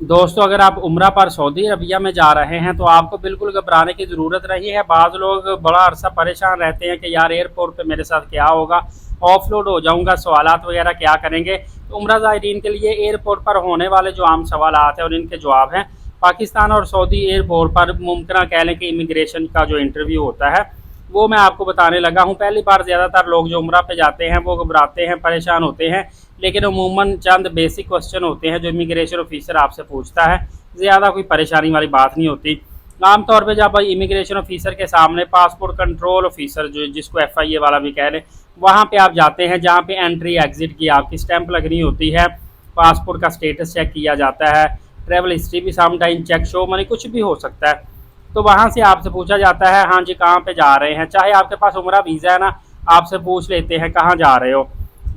दोस्तों, अगर आप उम्रा पर सऊदी अरबिया में जा रहे हैं तो आपको बिल्कुल घबराने की ज़रूरत नहीं है। बाज़ लोग बड़ा अरसा परेशान रहते हैं कि यार एयरपोर्ट पे मेरे साथ क्या होगा, ऑफलोड हो जाऊंगा, सवालात वगैरह क्या करेंगे। तो उम्रा ज़ायरीन के लिए एयरपोर्ट पर होने वाले जो आम सवालात हैं और इनके जवाब हैं, पाकिस्तान और सऊदी एयरपोर्ट पर मुमकिन कह लें कि इमिग्रेशन का जो इंटरव्यू होता है वो मैं आपको बताने लगा हूँ। पहली बार ज़्यादातर लोग जो उम्रा पे जाते हैं वो घबराते हैं, परेशान होते हैं, लेकिन अमूमन चंद बेसिक क्वेश्चन होते हैं जो इमिग्रेशन ऑफिसर आपसे पूछता है। ज़्यादा कोई परेशानी वाली बात नहीं होती। आमतौर पे जब इमिग्रेशन ऑफिसर के सामने पासपोर्ट कंट्रोल ऑफिसर जो जिसको FIA वाला भी कह लें, वहाँ पे आप जाते हैं जहाँ पे एंट्री एग्जिट की आपकी स्टैंप लगनी होती है, पासपोर्ट का स्टेटस चेक किया जाता है, ट्रैवल हिस्ट्री भी समटाइम चेक शो मनी कुछ भी हो सकता है। तो वहाँ से आपसे पूछा जाता है हाँ जी कहाँ पे जा रहे हैं, चाहे आपके पास उम्रा वीज़ा है ना, आपसे पूछ लेते हैं कहाँ जा रहे हो,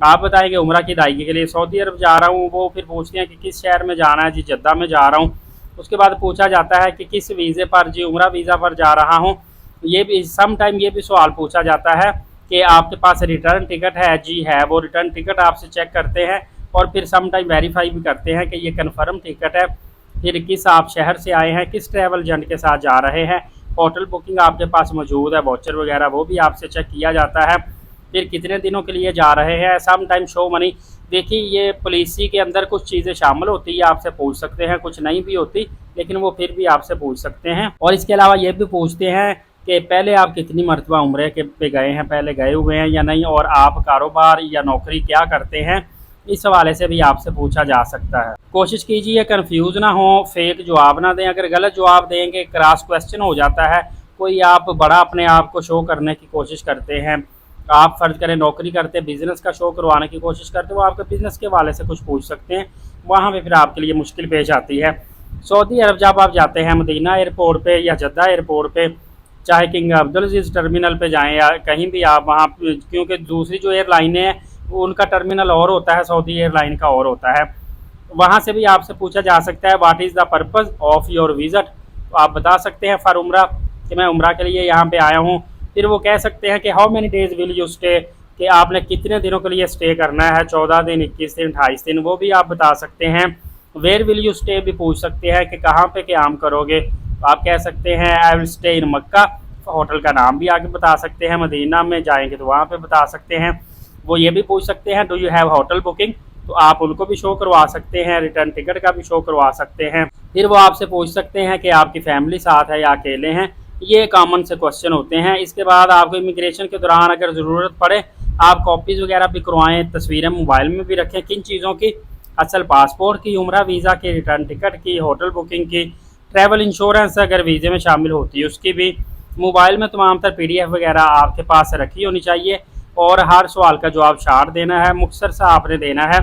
आप बताएंगे उम्रा की अदायगी के लिए सऊदी अरब जा रहा हूँ। वो फिर पूछते हैं कि किस शहर में जाना है, जी जद्दा में जा रहा हूँ। उसके बाद पूछा जाता है कि किस वीज़े पर, जी उम्रा वीज़ा पर जा रहा हूँ। ये भी सम टाइम ये भी सवाल पूछा जाता है कि आपके पास रिटर्न टिकट है, जी है। वो रिटर्न टिकट आपसे चेक करते हैं और फिर सम टाइम वेरीफाई भी करते हैं कि ये कन्फर्म टिकट है। फिर किस आप शहर से आए हैं, किस ट्रैवल एजेंट के साथ जा रहे हैं, होटल बुकिंग आपके पास मौजूद है, वाउचर वगैरह वो भी आपसे चेक किया जाता है। फिर कितने दिनों के लिए जा रहे हैं, सम टाइम शो मनी। देखिए ये पॉलिसी के अंदर कुछ चीज़ें शामिल होती है, आपसे पूछ सकते हैं, कुछ नहीं भी होती लेकिन वो फिर भी आपसे पूछ सकते हैं। और इसके अलावा ये भी पूछते हैं कि पहले आप कितनी मरतबा उम्रे के पे गए हैं, पहले गए हुए हैं या नहीं, और आप कारोबार या नौकरी क्या करते हैं, इस हवाले से भी आपसे पूछा जा सकता है। कोशिश कीजिए कंफ्यूज ना हो, फेक जवाब ना दें। अगर गलत जवाब देंगे क्रॉस क्वेश्चन हो जाता है, कोई आप बड़ा अपने आप को शो करने की कोशिश करते हैं, आप फ़र्ज करें नौकरी करते, बिज़नेस का शो करवाने की कोशिश करते, वो आपके बिज़नेस के हवाले से कुछ पूछ सकते हैं, वहाँ पे फिर आपके लिए मुश्किल पेश आती है। सऊदी अरब जब आप जाते हैं मदीना एयरपोर्ट पे या जद्दा एयरपोर्ट पे, चाहे किंग अब्दुल अजीज़ टर्मिनल पे जाएं या कहीं भी आप वहाँ, क्योंकि दूसरी जो एयरलाइनें हैं उनका टर्मिनल और होता है, सऊदी एयरलाइन का और होता है, वहाँ से भी आपसे पूछा जा सकता है what is the purpose of your visit. तो आप बता सकते हैं फॉर उम्रा कि मैं उम्रा के लिए यहाँ पे आया हूँ। फिर वो कह सकते हैं कि how many days will you stay, कि आपने कितने दिनों के लिए स्टे करना है, 14 दिन, 21 दिन, 28 दिन, वो भी आप बता सकते हैं। वेयर विल यू स्टे भी पूछ सकते हैं कि कहाँ पे क़याम करोगे, तो आप कह सकते हैं I will stay in Mecca, hotel का नाम भी आगे बता सकते हैं। मदीना में जाएंगे तो वहाँ पे बता सकते हैं। वो ये भी पूछ सकते हैं do you have hotel booking, तो आप उनको भी शो करवा सकते हैं, रिटर्न टिकट का भी शो करवा सकते हैं। फिर वो आपसे पूछ सकते हैं कि आपकी फैमिली साथ है या अकेले हैं। ये कॉमन से क्वेश्चन होते हैं। इसके बाद आपको इमिग्रेशन के दौरान अगर ज़रूरत पड़े आप कॉपीज़ वगैरह भी करवाएं, तस्वीरें मोबाइल में भी रखें। किन चीज़ों की, असल पासपोर्ट की, उम्रा वीज़ा की, रिटर्न टिकट की, होटल बुकिंग की, ट्रैवल इंश्योरेंस अगर वीज़े में शामिल होती है उसकी भी। मोबाइल में तमाम तर PDF वगैरह आपके पास रखी होनी चाहिए और हर सवाल का जवाब शार्ट देना है, मुख्तसर सा आपने देना है।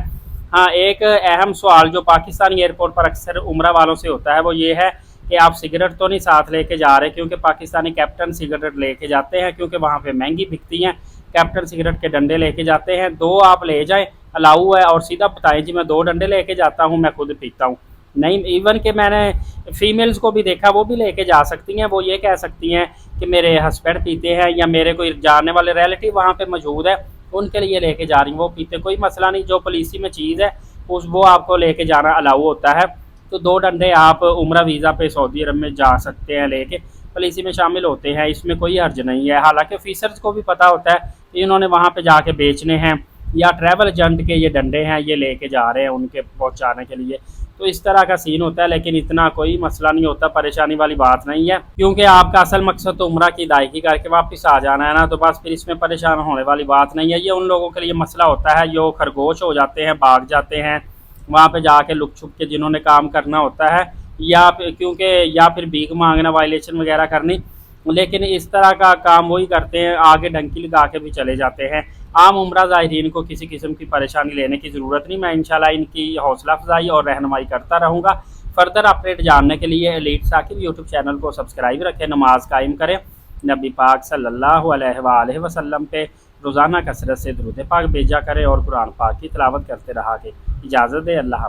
हाँ, एक अहम सवाल जो पाकिस्तानी एयरपोर्ट पर अक्सर उम्रा वालों से होता है वो ये है कि आप सिगरेट तो नहीं साथ लेके जा रहे, क्योंकि पाकिस्तानी कैप्टन सिगरेट लेके जाते हैं, क्योंकि वहाँ पे महंगी बिकती हैं। कैप्टन सिगरेट के डंडे लेके जाते हैं, 2 आप ले जाएं, अलाउ है, और सीधा बताएं जी मैं 2 डंडे लेके जाता हूँ, मैं खुद पीता हूँ। नहीं, इवन कि मैंने फीमेल्स को भी देखा वो भी लेके जा सकती हैं। वो ये कह सकती हैं कि मेरे हस्बैंड पीते हैं या मेरे कोई जानने वाले रिलेटिव वहाँ पे मौजूद है, उनके लिए लेके जा रही हूँ, वो पीते, कोई मसला नहीं। जो पॉलिसी में चीज़ है उस वो आपको लेके जाना अलाउ होता है। तो 2 डंडे आप उम्रा वीज़ा पे सऊदी अरब में जा सकते हैं लेके, पॉलिसी में शामिल होते हैं, इसमें कोई हर्ज नहीं है। हालांकि ऑफिसर्स को भी पता होता है कि इन्होंने वहाँ पे जाके बेचने हैं, या ट्रैवल एजेंट के ये डंडे हैं ये लेके जा रहे हैं उनके पहुँचाने के लिए। तो इस तरह का सीन होता है, लेकिन इतना कोई मसला नहीं होता, परेशानी वाली बात नहीं है, क्योंकि आपका असल मकसद तो उम्रा की अदायगी करके वापस आ जाना है ना, तो बस फिर इसमें परेशान होने वाली बात नहीं है। ये उन लोगों के लिए मसला होता है जो खरगोश हो जाते हैं, भाग जाते हैं वहाँ पे जाके लुक छुप के, जिन्होंने काम करना होता है, या क्योंकि या फिर भीख मांगना, वायलेशन वगैरह करनी, लेकिन इस तरह का काम वही करते हैं, आगे डंकी लगा के भी चले जाते हैं। आम उम्रा ज़ायरीन को किसी किस्म की परेशानी लेने की ज़रूरत नहीं। मैं इंशाल्लाह इनकी हौसला अफजाई और रहनुमाई करता रहूँगा। फर्दर अपडेट जानने के लिए एलीट साकिब यूट्यूब चैनल को सब्सक्राइब रखें, नमाज कायम करें, नबी पाक सल्लल्लाहु अलैहि वसल्लम पे रोज़ाना कसरत से दुरूद पाक भेजा करें और कुरान पाक की तिलावत करते रहा के इजाज़त दे। अल्लाह।